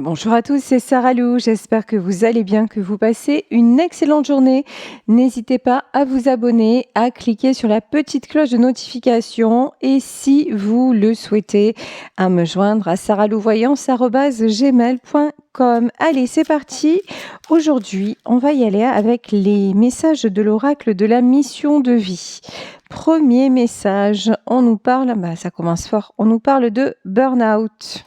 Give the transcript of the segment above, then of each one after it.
Bonjour à tous, c'est Sarah Lou. J'espère que vous allez bien, que vous passez une excellente journée. N'hésitez pas à vous abonner, à cliquer sur la petite cloche de notification et si vous le souhaitez, à me joindre à sarahlouvoyance@gmail.com. Allez, c'est parti. Aujourd'hui, on va y aller avec les messages de l'oracle de la mission de vie. Premier message, on nous parle, ça commence fort, on nous parle de burn-out.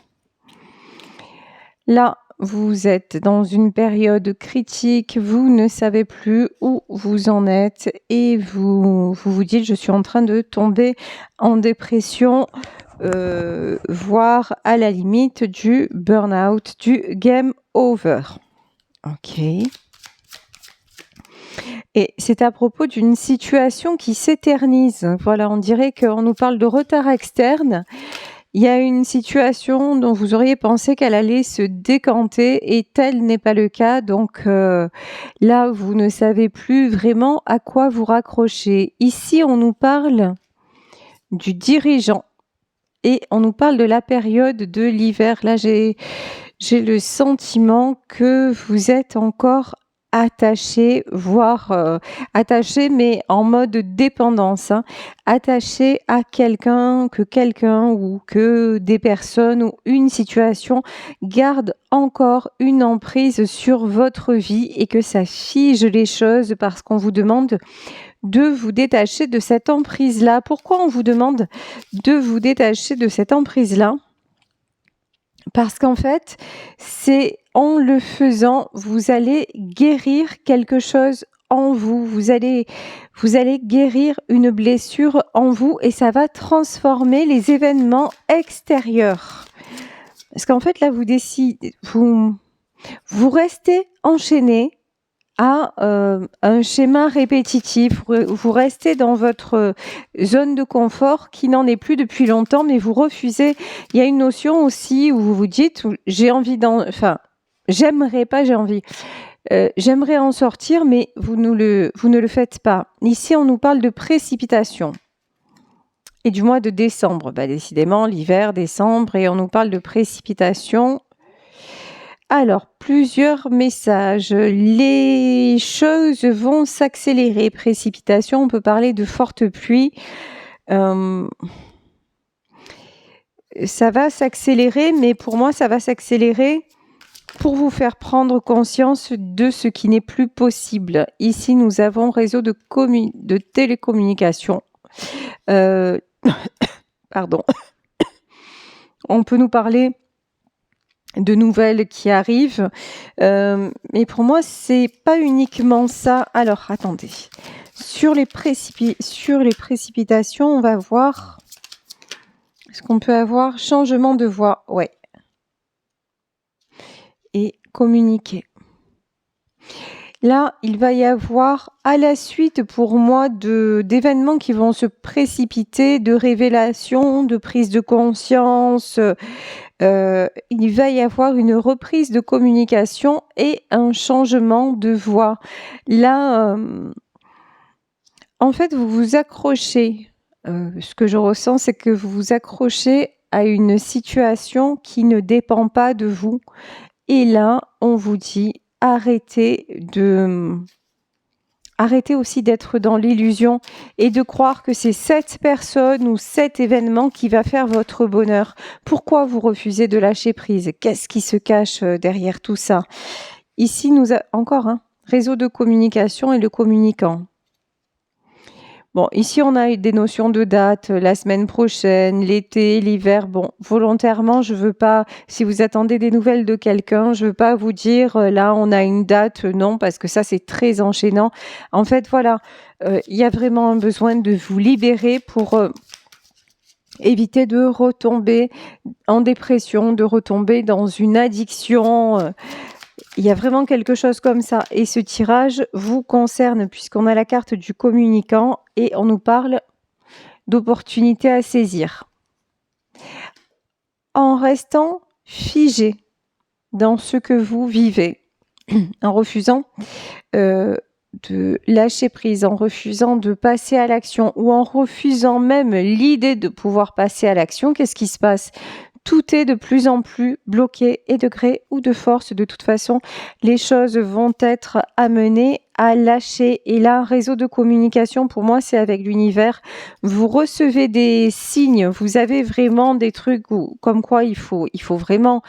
Là, vous êtes dans une période critique, vous ne savez plus où vous en êtes et vous dites: «Je suis en train de tomber en dépression», voire à la limite du burn-out, du game over. OK. Et c'est à propos d'une situation qui s'éternise. Voilà, on dirait qu'on nous parle de retard externe. Il y a une situation dont vous auriez pensé qu'elle allait se décanter et tel n'est pas le cas. Donc là, vous ne savez plus vraiment à quoi vous raccrocher. Ici, on nous parle du dirigeant et on nous parle de la période de l'hiver. Là, j'ai le sentiment que vous êtes encore attaché, voire attaché, mais en mode dépendance, hein. Attaché à quelqu'un ou que des personnes ou une situation garde encore une emprise sur votre vie et que ça fige les choses parce qu'on vous demande de vous détacher de cette emprise-là. Pourquoi on vous demande de vous détacher de cette emprise-là ? Parce qu'en fait, c'est en le faisant, vous allez guérir quelque chose en vous. Vous allez guérir une blessure en vous et ça va transformer les événements extérieurs. Parce qu'en fait, là, vous restez enchaîné à un schéma répétitif. Vous restez dans votre zone de confort qui n'en est plus depuis longtemps, mais vous refusez. Il y a une notion aussi où vous vous dites, j'aimerais en sortir, mais vous ne le faites pas. Ici, on nous parle de précipitation. Et du mois de décembre, décidément, l'hiver, décembre, et on nous parle de précipitation. Alors, plusieurs messages. Les choses vont s'accélérer. Précipitation, on peut parler de fortes pluies. Ça va s'accélérer, mais pour moi, ça va s'accélérer pour vous faire prendre conscience de ce qui n'est plus possible. Ici, nous avons réseau de télécommunication. Pardon. On peut nous parler de nouvelles qui arrivent. Mais pour moi, c'est pas uniquement ça. Alors, attendez. Sur les précipitations, on va voir. Est-ce qu'on peut avoir changement de voix? Ouais. Et communiquer. Là, il va y avoir à la suite pour moi d'événements qui vont se précipiter, de révélations, de prise de conscience. Il va y avoir une reprise de communication et un changement de voix. Là, en fait, vous vous accrochez. Ce que je ressens, c'est que vous vous accrochez à une situation qui ne dépend pas de vous. Et là, on vous dit, arrêtez aussi d'être dans l'illusion et de croire que c'est cette personne ou cet événement qui va faire votre bonheur. Pourquoi vous refusez de lâcher prise? Qu'est-ce qui se cache derrière tout ça? Ici, encore un réseau de communication et le communicant. Bon, ici, on a des notions de date, la semaine prochaine, l'été, l'hiver. Bon, volontairement, je veux pas, si vous attendez des nouvelles de quelqu'un, je veux pas vous dire, là, on a une date, non, parce que ça, c'est très enchaînant. En fait, voilà, il y a vraiment un besoin de vous libérer pour éviter de retomber en dépression, de retomber dans une addiction. Il y a vraiment quelque chose comme ça. Et ce tirage vous concerne puisqu'on a la carte du communicant et on nous parle d'opportunités à saisir. En restant figé dans ce que vous vivez, en refusant de lâcher prise, en refusant de passer à l'action ou en refusant même l'idée de pouvoir passer à l'action, qu'est-ce qui se passe ? tout est de plus en plus bloqué et de gré ou de force. De toute façon, les choses vont être amenées à lâcher. Et là, réseau de communication, pour moi, c'est avec l'univers. Vous recevez des signes, vous avez vraiment des trucs comme quoi il faut vraiment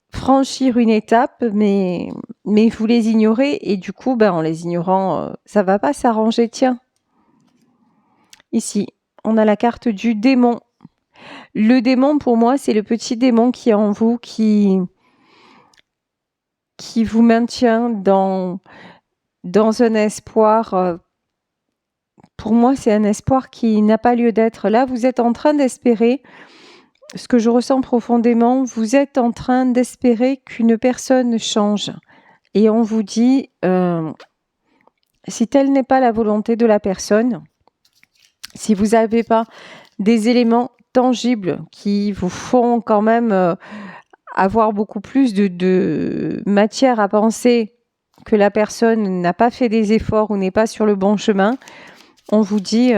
franchir une étape, mais vous les ignorez. Et du coup, en les ignorant, ça va pas s'arranger. Tiens, ici, on a la carte du démon. Le démon, pour moi, c'est le petit démon qui est en vous, qui vous maintient dans un espoir. Pour moi, c'est un espoir qui n'a pas lieu d'être. Là, vous êtes en train d'espérer, ce que je ressens profondément, vous êtes en train d'espérer qu'une personne change. Et on vous dit, si telle n'est pas la volonté de la personne, si vous n'avez pas des éléments tangibles qui vous font quand même avoir beaucoup plus de matière à penser que la personne n'a pas fait des efforts ou n'est pas sur le bon chemin, on vous dit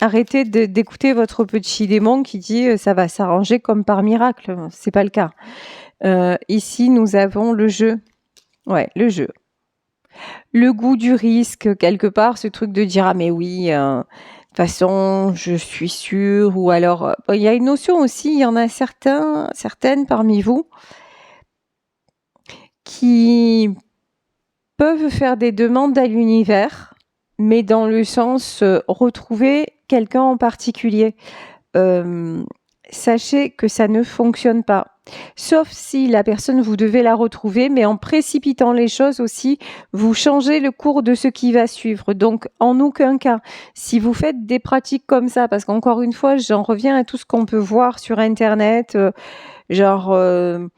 arrêtez d'écouter votre petit démon qui dit ça va s'arranger comme par miracle. C'est pas le cas. Ici, nous avons le jeu. Ouais, le jeu. Le goût du risque, quelque part, ce truc de dire ah mais oui, de toute façon, je suis sûre, ou alors il y a une notion aussi, il y en a certaines parmi vous qui peuvent faire des demandes à l'univers, mais dans le sens retrouver quelqu'un en particulier. Sachez que ça ne fonctionne pas. Sauf si la personne, vous devez la retrouver, mais en précipitant les choses aussi, vous changez le cours de ce qui va suivre. Donc, en aucun cas, si vous faites des pratiques comme ça, parce qu'encore une fois, j'en reviens à tout ce qu'on peut voir sur Internet, je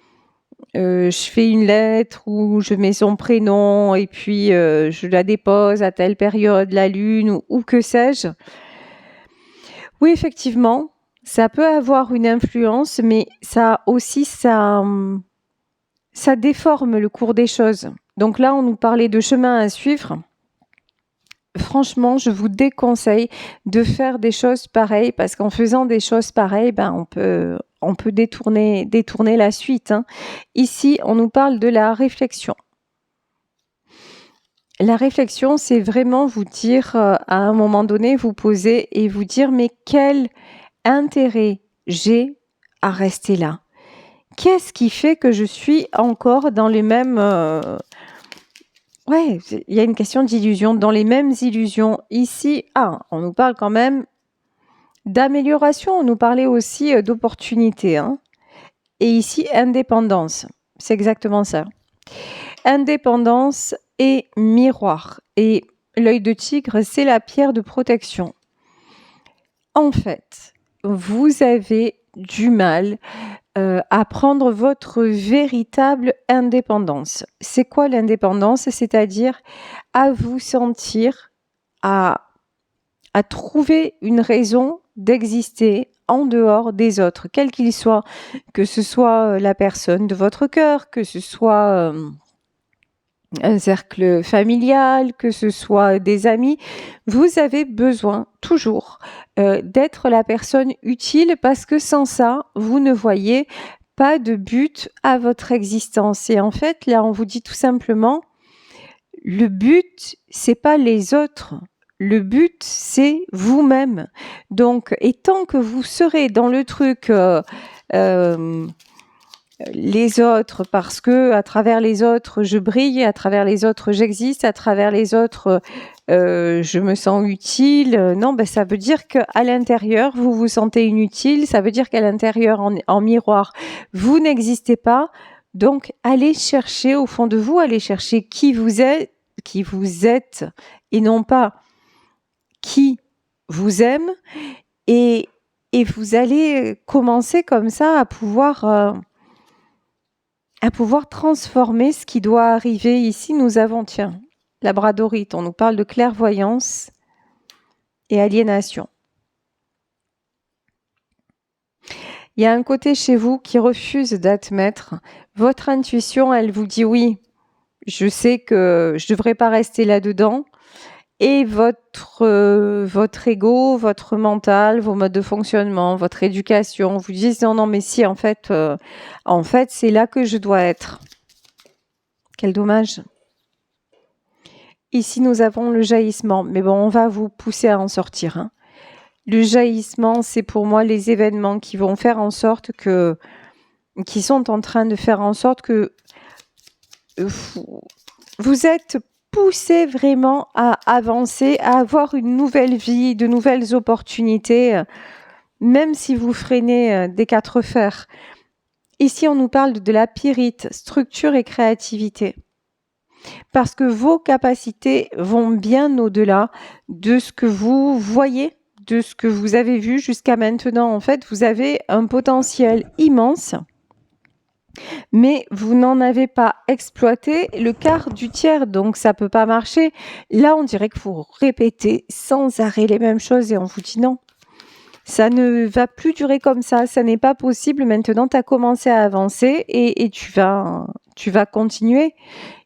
fais une lettre où je mets son prénom et puis je la dépose à telle période, la lune ou que sais-je. Oui, effectivement, ça peut avoir une influence, mais ça aussi, ça déforme le cours des choses. Donc là, on nous parlait de chemin à suivre. Franchement, je vous déconseille de faire des choses pareilles, parce qu'en faisant des choses pareilles, on peut détourner la suite. Ici, on nous parle de la réflexion. La réflexion, c'est vraiment vous dire, à un moment donné, vous poser et vous dire, mais quel intérêt j'ai à rester là? Qu'est-ce qui fait que je suis encore dans les mêmes... Ouais, il y a une question d'illusion, dans les mêmes illusions. Ici, on nous parle quand même d'amélioration, on nous parlait aussi d'opportunité. Et ici, indépendance. C'est exactement ça. Indépendance et miroir. Et l'œil de tigre, c'est la pierre de protection. En fait, vous avez du mal à prendre votre véritable indépendance. C'est quoi l'indépendance? C'est-à-dire à vous sentir, à trouver une raison d'exister en dehors des autres, quels qu'ils soient, que ce soit la personne de votre cœur, que ce soit un cercle familial, que ce soit des amis, vous avez besoin toujours d'être la personne utile, parce que sans ça, vous ne voyez pas de but à votre existence. Et en fait, là, on vous dit tout simplement, le but, c'est pas les autres. Le but, c'est vous-même. Donc, et tant que vous serez dans le truc les autres, parce que à travers les autres je brille, à travers les autres j'existe, à travers les autres je me sens utile. Non, ça veut dire qu'à l'intérieur vous vous sentez inutile, ça veut dire qu'à l'intérieur en miroir vous n'existez pas. Donc allez chercher au fond de vous, allez chercher qui vous êtes et non pas qui vous aime, et vous allez commencer comme ça à pouvoir transformer ce qui doit arriver. Ici, nous avons, labradorite, on nous parle de clairvoyance et aliénation. Il y a un côté chez vous qui refuse d'admettre. Votre intuition, elle vous dit oui, je sais que je ne devrais pas rester là-dedans. et votre ego, votre mental, vos modes de fonctionnement, votre éducation vous disent non, non, mais si, en fait, c'est là que je dois être. Quel dommage. Ici, nous avons le jaillissement, mais bon, on va vous pousser à en sortir. Hein. Le jaillissement, c'est pour moi les événements qui vont faire en sorte que, qui sont en train de faire en sorte que vous êtes poussé vraiment à avancer, à avoir une nouvelle vie, de nouvelles opportunités, même si vous freinez des quatre fers. Ici, on nous parle de la pyrite, structure et créativité. Parce que vos capacités vont bien au-delà de ce que vous voyez, de ce que vous avez vu jusqu'à maintenant. En fait, vous avez un potentiel immense, mais vous n'en avez pas exploité le quart du tiers, donc ça ne peut pas marcher. Là, on dirait que vous répétez sans arrêt les mêmes choses et on vous dit non. Ça ne va plus durer comme ça n'est pas possible. Maintenant, tu as commencé à avancer et tu vas continuer.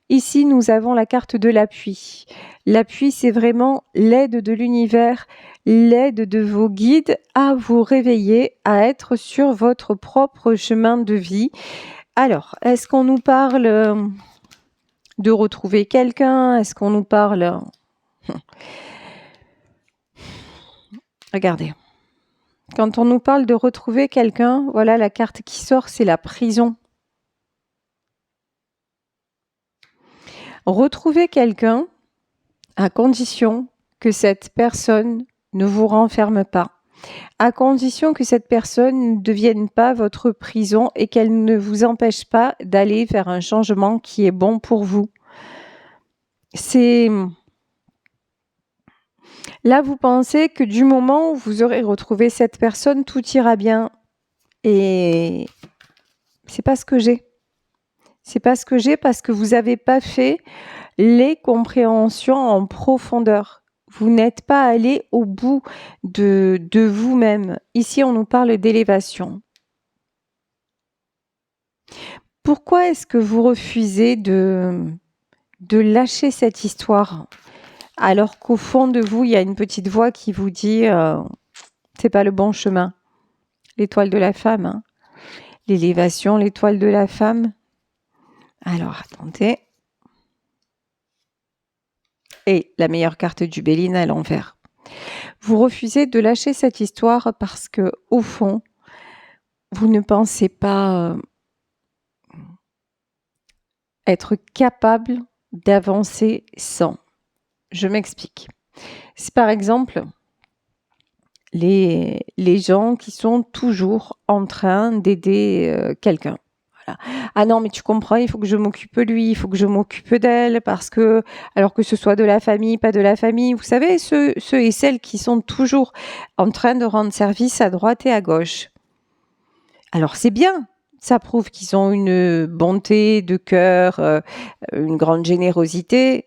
Ici, nous avons la carte de l'appui. L'appui, c'est vraiment l'aide de l'univers, l'aide de vos guides à vous réveiller, à être sur votre propre chemin de vie. Alors, est-ce qu'on nous parle de retrouver quelqu'un? Est-ce qu'on nous parle... Regardez. Quand on nous parle de retrouver quelqu'un, voilà la carte qui sort, c'est la prison. Retrouver quelqu'un à condition que cette personne ne vous renferme pas, à condition que cette personne ne devienne pas votre prison et qu'elle ne vous empêche pas d'aller vers un changement qui est bon pour vous. Là, vous pensez que du moment où vous aurez retrouvé cette personne, tout ira bien. Et c'est pas ce que j'ai. C'est pas ce que j'ai parce que vous n'avez pas fait les compréhensions en profondeur. Vous n'êtes pas allé au bout de vous-même. Ici, on nous parle d'élévation. Pourquoi est-ce que vous refusez de lâcher cette histoire alors qu'au fond de vous, il y a une petite voix qui vous dit c'est pas le bon chemin. L'étoile de la femme. Hein. L'élévation, l'étoile de la femme. Alors, attendez. Et la meilleure carte du Béline à l'envers. Vous refusez de lâcher cette histoire parce que, au fond, vous ne pensez pas être capable d'avancer sans. Je m'explique. C'est par exemple les gens qui sont toujours en train d'aider quelqu'un. Voilà. Ah non, mais tu comprends, il faut que je m'occupe de lui, il faut que je m'occupe d'elle, parce que, alors que ce soit de la famille, pas de la famille, vous savez, ceux et celles qui sont toujours en train de rendre service à droite et à gauche. Alors c'est bien, ça prouve qu'ils ont une bonté de cœur, une grande générosité.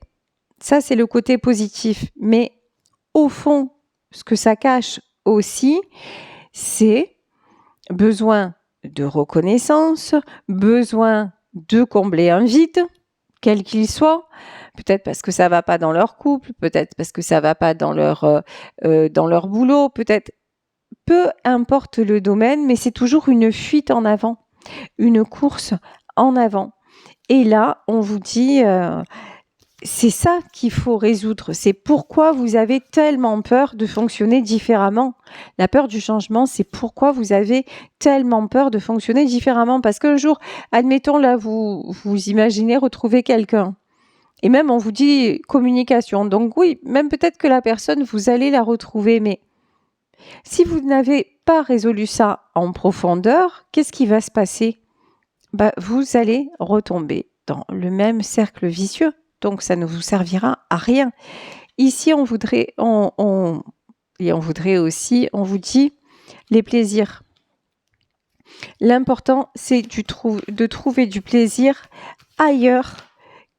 Ça, c'est le côté positif. Mais au fond, ce que ça cache aussi, c'est besoin de reconnaissance, besoin de combler un vide, quel qu'il soit, peut-être parce que ça va pas dans leur couple, peut-être parce que ça va pas dans leur boulot, peut-être, peu importe le domaine, mais c'est toujours une fuite en avant, une course en avant. Et là, on vous dit, c'est ça qu'il faut résoudre. C'est pourquoi vous avez tellement peur de fonctionner différemment. La peur du changement, c'est pourquoi vous avez tellement peur de fonctionner différemment. Parce qu'un jour, admettons là, vous imaginez retrouver quelqu'un. Et même on vous dit communication. Donc oui, même peut-être que la personne, vous allez la retrouver. Mais si vous n'avez pas résolu ça en profondeur, qu'est-ce qui va se passer? Vous allez retomber dans le même cercle vicieux. Donc, ça ne vous servira à rien. Ici, on vous dit les plaisirs. L'important, c'est de trouver du plaisir ailleurs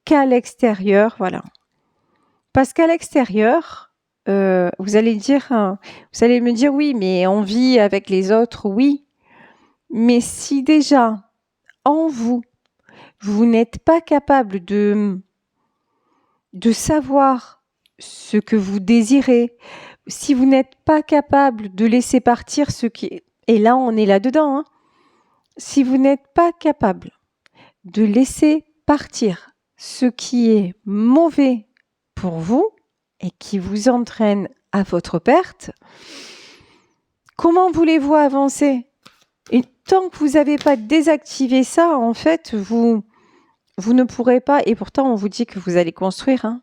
qu'à l'extérieur. Voilà. Parce qu'à l'extérieur, vous allez me dire, oui, mais on vit avec les autres, oui. Mais si déjà, en vous, vous n'êtes pas capable de savoir ce que vous désirez, si vous n'êtes pas capable de laisser partir ce qui est... Et là, on est là-dedans. Hein. Si vous n'êtes pas capable de laisser partir ce qui est mauvais pour vous et qui vous entraîne à votre perte, comment voulez-vous avancer? Et tant que vous n'avez pas désactivé ça, en fait, vous ne pourrez pas, et pourtant on vous dit que vous allez construire, hein.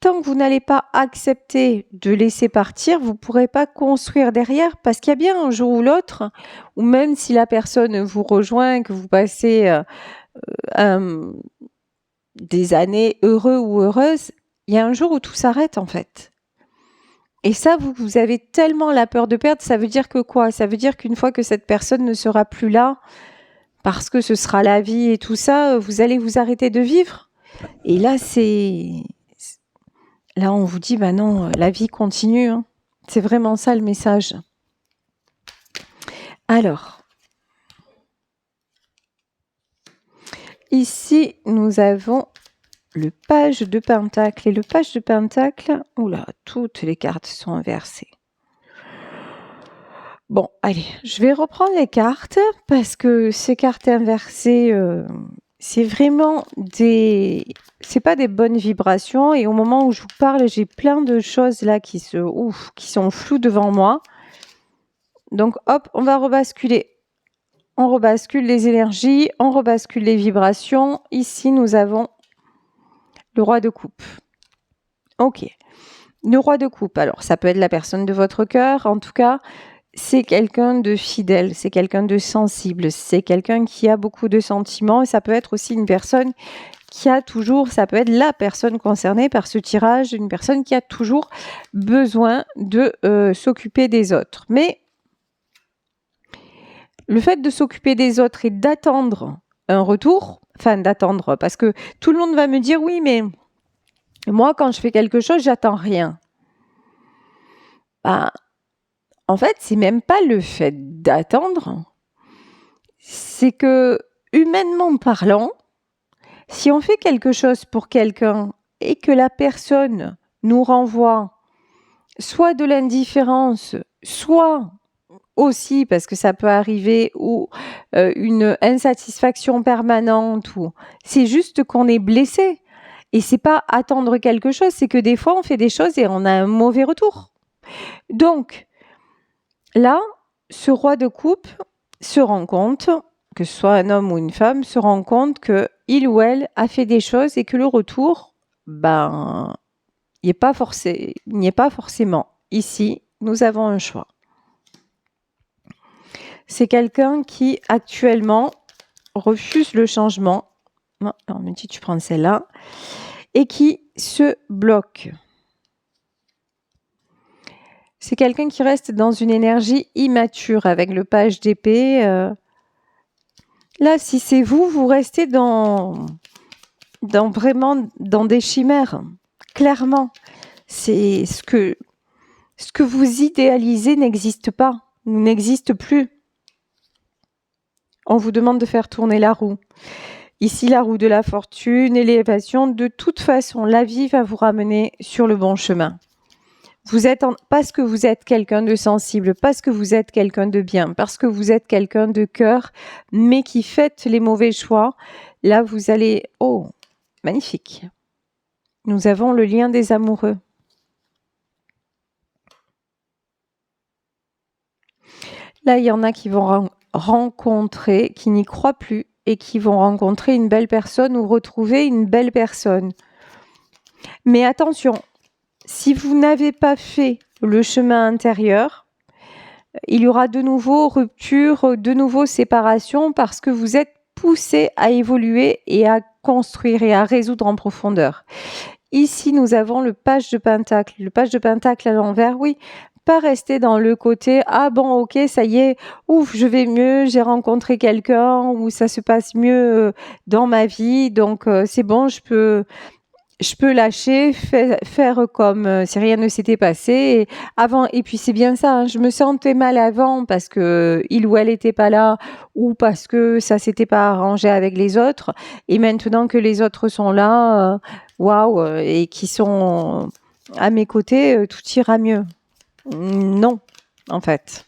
Tant que vous n'allez pas accepter de laisser partir, vous ne pourrez pas construire derrière, parce qu'il y a bien un jour ou l'autre, ou même si la personne vous rejoint, que vous passez des années heureux ou heureuses, il y a un jour où tout s'arrête en fait. Et ça, vous avez tellement la peur de perdre, ça veut dire que quoi? Ça veut dire qu'une fois que cette personne ne sera plus là, parce que ce sera la vie et tout ça, vous allez vous arrêter de vivre. Et là, là, on vous dit, bah non, la vie continue. Hein. C'est vraiment ça le message. Alors, ici, nous avons le page de Pentacle. Et le page de Pentacle, oula, toutes les cartes sont inversées. Bon, allez, je vais reprendre les cartes parce que ces cartes inversées, c'est vraiment c'est pas des bonnes vibrations. Et au moment où je vous parle, j'ai plein de choses là qui sont floues devant moi. Donc, hop, on va rebasculer. On rebascule les énergies, on rebascule les vibrations. Ici, nous avons le roi de coupe. Ok. Le roi de coupe, alors ça peut être la personne de votre cœur. En tout cas, c'est quelqu'un de fidèle, c'est quelqu'un de sensible, c'est quelqu'un qui a beaucoup de sentiments. Et ça peut être aussi une personne qui a toujours, ça peut être la personne concernée par ce tirage, une personne qui a toujours besoin de s'occuper des autres. Mais le fait de s'occuper des autres et d'attendre un retour, enfin d'attendre, parce que tout le monde va me dire oui, mais moi quand je fais quelque chose, j'attends rien. Ben, en fait, c'est même pas le fait d'attendre, c'est que humainement parlant, si on fait quelque chose pour quelqu'un et que la personne nous renvoie soit de l'indifférence, soit aussi, parce que ça peut arriver, ou une insatisfaction permanente, ou c'est juste qu'on est blessé. Et c'est pas attendre quelque chose, c'est que des fois on fait des choses et on a un mauvais retour. Donc, là, ce roi de coupe se rend compte, que ce soit un homme ou une femme, se rend compte que il ou elle a fait des choses et que le retour, ben, il n'y est pas forcément. Ici, nous avons un choix. C'est quelqu'un qui, actuellement, refuse le changement. Non, on me dit, tu prends celle-là. Et qui se bloque. C'est quelqu'un qui reste dans une énergie immature avec le page d'épée. Là, si c'est vous, vous restez vraiment dans des chimères. Clairement, c'est ce que vous idéalisez n'existe pas, n'existe plus. On vous demande de faire tourner la roue. Ici, la roue de la fortune et l'élévation. De toute façon, la vie va vous ramener sur le bon chemin. Parce que vous êtes quelqu'un de sensible, parce que vous êtes quelqu'un de bien, parce que vous êtes quelqu'un de cœur, mais qui fait les mauvais choix, là, vous allez... Oh, magnifique. Nous avons le lien des amoureux. Là, il y en a qui vont rencontrer, qui n'y croient plus, et qui vont rencontrer une belle personne ou retrouver une belle personne. Mais attention, si vous n'avez pas fait le chemin intérieur, il y aura de nouveau rupture, de nouveau séparation, parce que vous êtes poussé à évoluer et à construire et à résoudre en profondeur. Ici, nous avons le page de Pentacle. Le page de Pentacle à l'envers, oui, pas rester dans le côté « Ah bon, ok, ça y est, ouf, je vais mieux, j'ai rencontré quelqu'un ou ça se passe mieux dans ma vie, donc c'est bon, je peux lâcher, faire comme si rien ne s'était passé. Et puis c'est bien ça, hein, je me sentais mal avant parce que il ou elle n'était pas là ou parce que ça s'était pas arrangé avec les autres. Et maintenant que les autres sont là, waouh et qui sont à mes côtés, tout ira mieux. Non, en fait.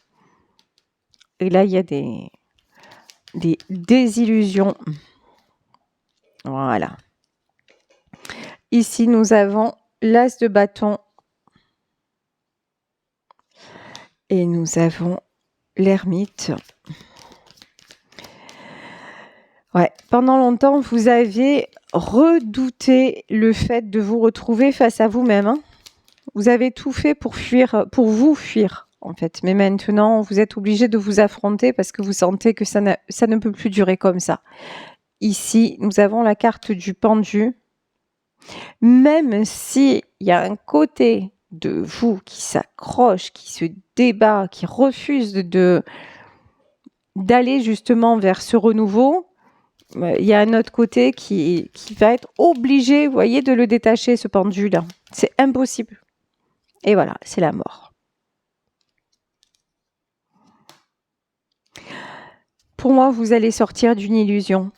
Et là, il y a des désillusions. Voilà. Ici, nous avons l'as de bâton et nous avons l'ermite. Ouais, pendant longtemps, vous avez redouté le fait de vous retrouver face à vous-même. Hein. Vous avez tout fait pour fuir, pour vous fuir, en fait. Mais maintenant, vous êtes obligé de vous affronter parce que vous sentez que ça ne peut plus durer comme ça. Ici, nous avons la carte du pendu. Même s'il y a un côté de vous qui s'accroche, qui se débat, qui refuse d'aller justement vers ce renouveau, il y a un autre côté qui va être obligé, vous voyez, de le détacher, ce pendule. C'est impossible. Et voilà, c'est la mort. Pour moi, vous allez sortir d'une illusion.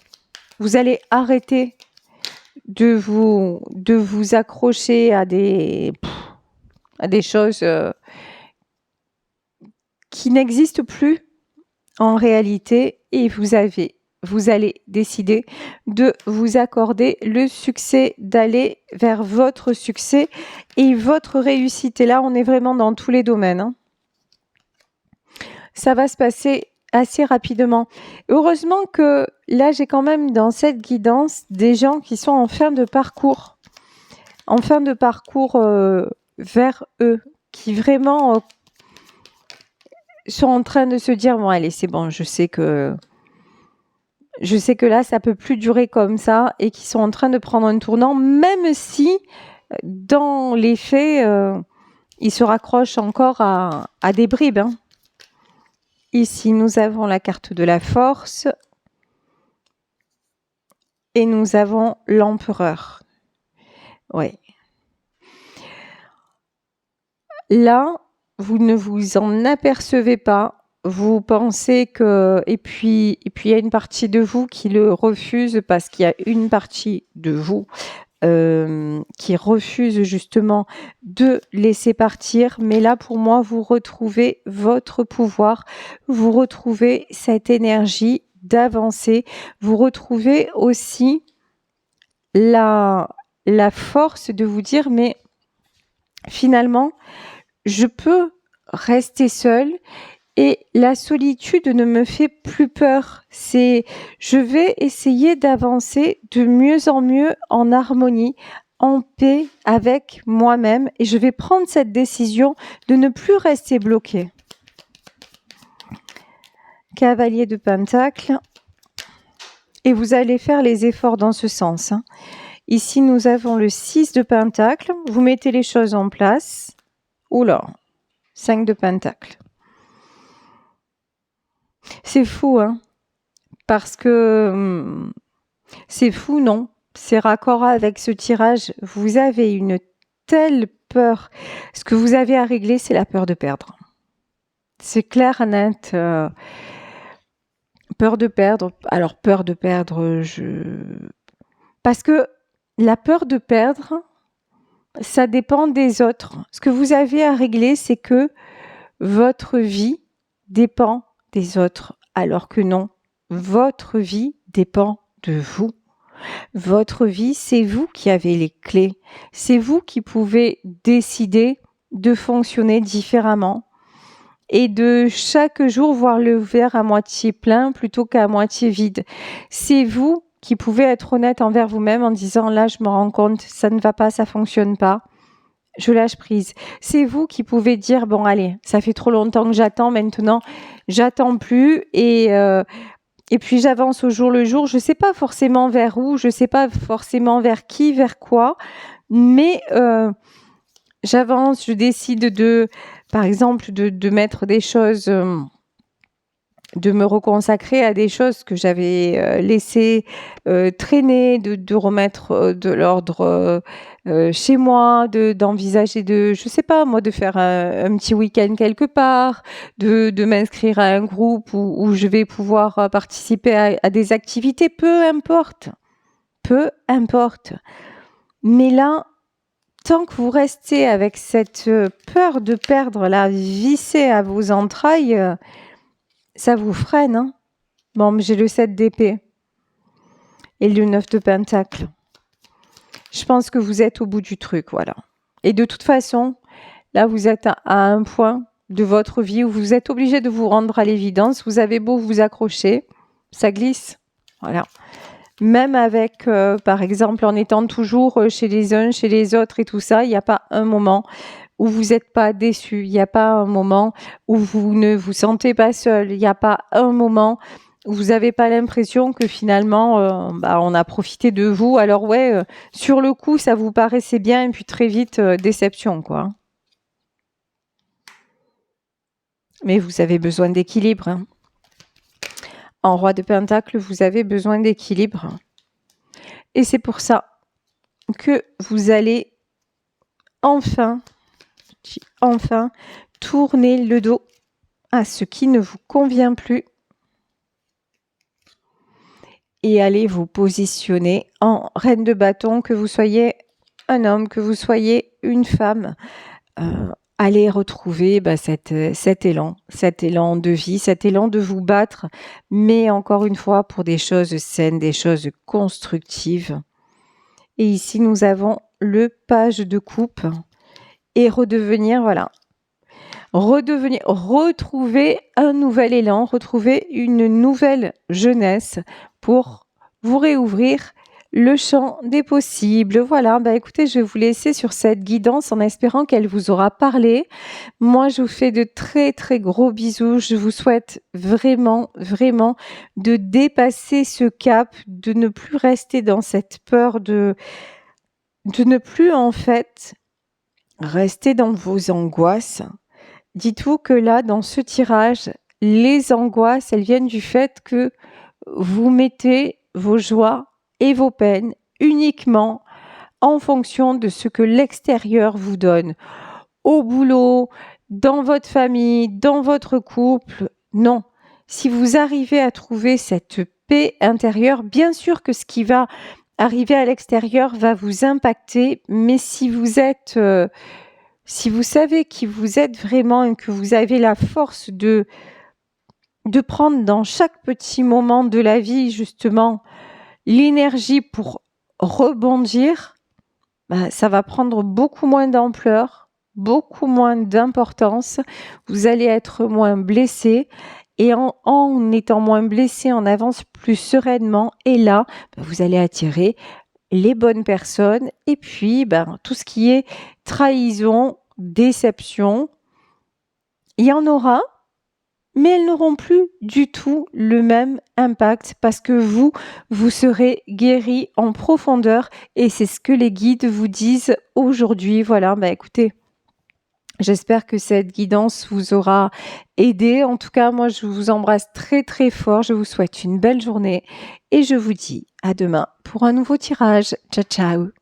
Vous allez arrêter de vous accrocher à des choses qui n'existent plus en réalité et vous allez décider de vous accorder le succès, d'aller vers votre succès et votre réussite. Et là, on est vraiment dans tous les domaines. Hein. Ça va se passer assez rapidement. Heureusement que là, j'ai quand même dans cette guidance des gens qui sont en fin de parcours. En fin de parcours vers eux, qui vraiment sont en train de se dire, bon allez, c'est bon, je sais que là, ça peut plus durer comme ça et qui sont en train de prendre un tournant, même si, dans les faits, ils se raccrochent encore à des bribes. Hein. Ici, nous avons la carte de la force et nous avons l'empereur. Oui. Là, vous ne vous en apercevez pas. Vous pensez que... Et puis, il y a une partie de vous qui le refuse parce qu'il y a une partie de vous qui refuse justement de laisser partir. Mais là, pour moi, vous retrouvez votre pouvoir. Vous retrouvez cette énergie d'avancer. Vous retrouvez aussi la force de vous dire, mais finalement, je peux rester seule et la solitude ne me fait plus peur. Je vais essayer d'avancer de mieux en mieux en harmonie, en paix avec moi-même et je vais prendre cette décision de ne plus rester bloquée. Cavalier de Pentacle. Et vous allez faire les efforts dans ce sens. Hein. Ici, nous avons le 6 de Pentacle. Vous mettez les choses en place. Oula, 5 de Pentacle. C'est fou, hein, parce que c'est fou, non? C'est raccord avec ce tirage. Vous avez une telle peur. Ce que vous avez à régler, c'est la peur de perdre. C'est clair, net. Peur de perdre. Alors, peur de perdre, parce que la peur de perdre, ça dépend des autres. Ce que vous avez à régler, c'est que votre vie dépend des autres, alors que non, votre vie dépend de vous. Votre vie, c'est vous qui avez les clés. C'est vous qui pouvez décider de fonctionner différemment et de chaque jour voir le verre à moitié plein plutôt qu'à moitié vide. C'est vous qui pouvez être honnête envers vous-même en disant là, je me rends compte, ça ne va pas, ça fonctionne pas. Je lâche prise. C'est vous qui pouvez dire bon allez, ça fait trop longtemps que j'attends, maintenant j'attends plus et puis j'avance au jour le jour. Je sais pas forcément vers où, je sais pas forcément vers qui, vers quoi, mais j'avance. Je décide par exemple, de mettre des choses, de me reconsacrer à des choses que j'avais laissées traîner, de remettre de l'ordre chez moi, d'envisager je sais pas moi, de faire un petit week-end quelque part, de m'inscrire à un groupe où je vais pouvoir participer à des activités, peu importe. Mais là, tant que vous restez avec cette peur de perdre la vissée à vos entrailles, ça vous freine. Hein. Bon, j'ai le 7 d'épée et le 9 de pentacle. Je pense que vous êtes au bout du truc, voilà. Et de toute façon, là, vous êtes à un point de votre vie où vous êtes obligé de vous rendre à l'évidence. Vous avez beau vous accrocher, ça glisse. Voilà. Même avec, par exemple, en étant toujours chez les uns, chez les autres et tout ça, il n'y a pas un moment où vous n'êtes pas déçu. Il n'y a pas un moment où vous ne vous sentez pas seul. Il n'y a pas un moment où vous n'avez pas l'impression que finalement, on a profité de vous. Alors ouais, sur le coup, ça vous paraissait bien et puis très vite, déception, quoi. Mais vous avez besoin d'équilibre. Hein. En roi de pentacle, vous avez besoin d'équilibre. Et c'est pour ça que vous allez enfin tourner le dos à ce qui ne vous convient plus et aller vous positionner en reine de bâton, que vous soyez un homme, que vous soyez une femme. Allez retrouver cet élan de vie, cet élan de vous battre, mais encore une fois pour des choses saines, des choses constructives. Et ici, nous avons le page de coupe et redevenir, retrouver un nouvel élan, retrouver une nouvelle jeunesse pour vous réouvrir le champ des possibles. Voilà, écoutez, je vais vous laisser sur cette guidance en espérant qu'elle vous aura parlé. Moi, je vous fais de très, très gros bisous. Je vous souhaite vraiment, vraiment de dépasser ce cap, de ne plus rester dans cette peur, de ne plus, en fait, rester dans vos angoisses. Dites-vous que là, dans ce tirage, les angoisses, elles viennent du fait que vous mettez vos joies et vos peines uniquement en fonction de ce que l'extérieur vous donne. Au boulot, dans votre famille, dans votre couple, non. Si vous arrivez à trouver cette paix intérieure, bien sûr que ce qui va arriver à l'extérieur va vous impacter, mais si vous êtes... si vous savez qui vous êtes vraiment et que vous avez la force de prendre dans chaque petit moment de la vie, justement, l'énergie pour rebondir, ça va prendre beaucoup moins d'ampleur, beaucoup moins d'importance. Vous allez être moins blessé. Et en étant moins blessé, on avance plus sereinement. Et là, vous allez attirer les bonnes personnes. Et puis, tout ce qui est trahison, déception, il y en aura, mais elles n'auront plus du tout le même impact parce que vous serez guéri en profondeur et c'est ce que les guides vous disent aujourd'hui. Voilà, écoutez, j'espère que cette guidance vous aura aidé. En tout cas, moi, je vous embrasse très, très fort. Je vous souhaite une belle journée et je vous dis à demain pour un nouveau tirage. Ciao, ciao.